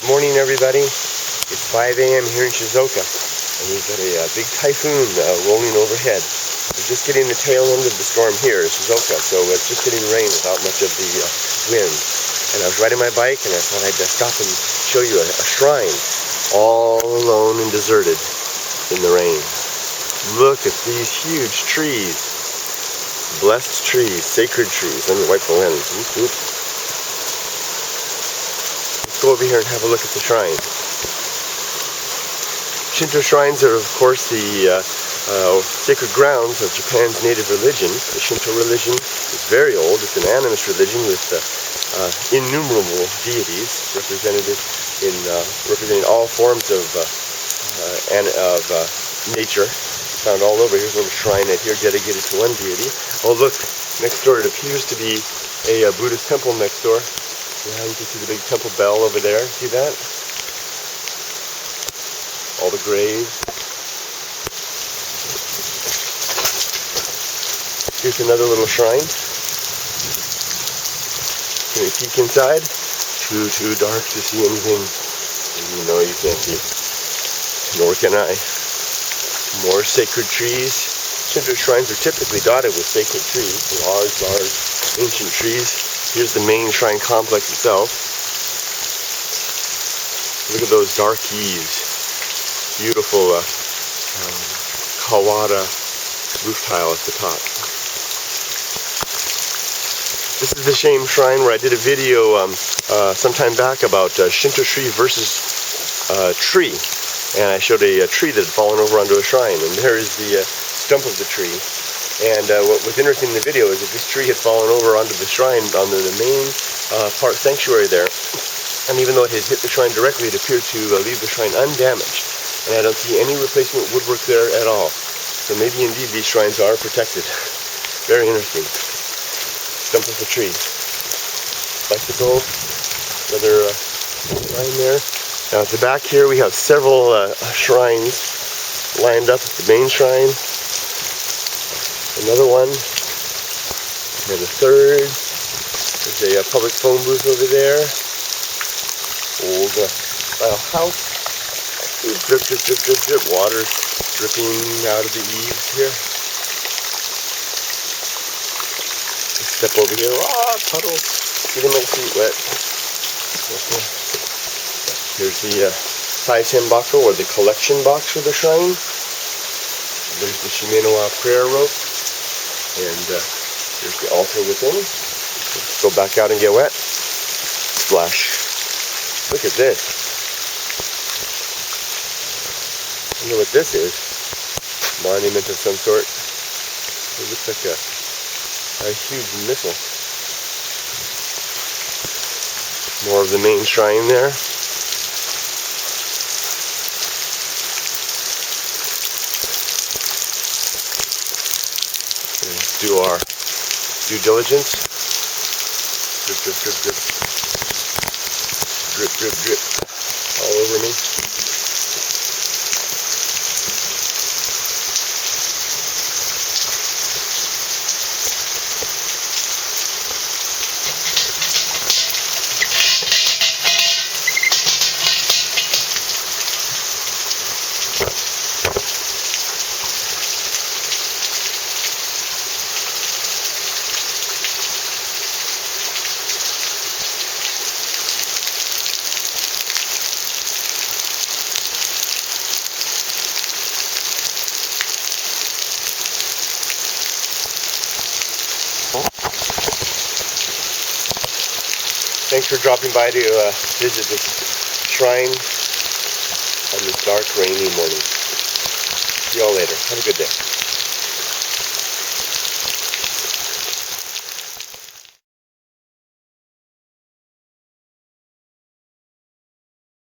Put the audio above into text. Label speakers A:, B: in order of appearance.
A: Morning, everybody. It's 5 a.m. here in Shizuoka, and we've got a big typhoon rolling overhead. We're just getting the tail end of the storm here in Shizuoka, so it's just getting rain without much of the wind. And I was riding my bike, and I thought I'd stop and show you a shrine, all alone and deserted in the rain. Look at these huge trees, blessed trees, sacred trees. Let me wipe the lens. Whoop, whoop. Go over here and have a look at the shrine. Shinto shrines are, of course, the sacred grounds of Japan's native religion. The Shinto religion is very old. It's an animist religion with innumerable deities representing all forms of nature, found all over. Here's a little shrine right here dedicated to one deity. Oh, look, next door it appears to be a Buddhist temple next door. Yeah, you can see the big temple bell over there. See that? All the graves. Here's another little shrine. Can you peek inside? Too dark to see anything. You know you can't see. Nor can I. More sacred trees. Shinto shrines are typically dotted with sacred trees. Large, ancient trees. Here's the main shrine complex itself. Look at those dark eaves. Beautiful Kawada roof tile at the top. This is the same shrine where I did a video some time back about Shinto tree versus tree. And I showed a tree that had fallen over onto a shrine. And there is the stump of the tree. And what was interesting in the video is that this tree had fallen over onto the shrine on the main part sanctuary there. And even though it had hit the shrine directly, it appeared to leave the shrine undamaged. And I don't see any replacement woodwork there at all. So maybe indeed these shrines are protected. Very interesting. Stump of the tree. Bicycle. Another shrine there. Now at the back here we have several shrines lined up at the main shrine. Another one, and a third. There's a public phone booth over there. Old style house. Drip, drip, drip, drip, drip. Water dripping out of the eaves here. Step over here. Ah, puddle. Getting my feet wet. Here's the Saisenbako, or the collection box for the shrine. There's the Shimenoa prayer rope. And here's the altar within. Let's go back out and get wet. Splash. Look at this. I don't know what this is. Monument of some sort. It looks like a huge missile. More of the main shrine there. Do our due diligence. Drip, drip, drip, drip. Drip, drip, drip. All over me. Thanks for dropping by to visit this shrine on this dark, rainy morning. See y'all later. Have a good day.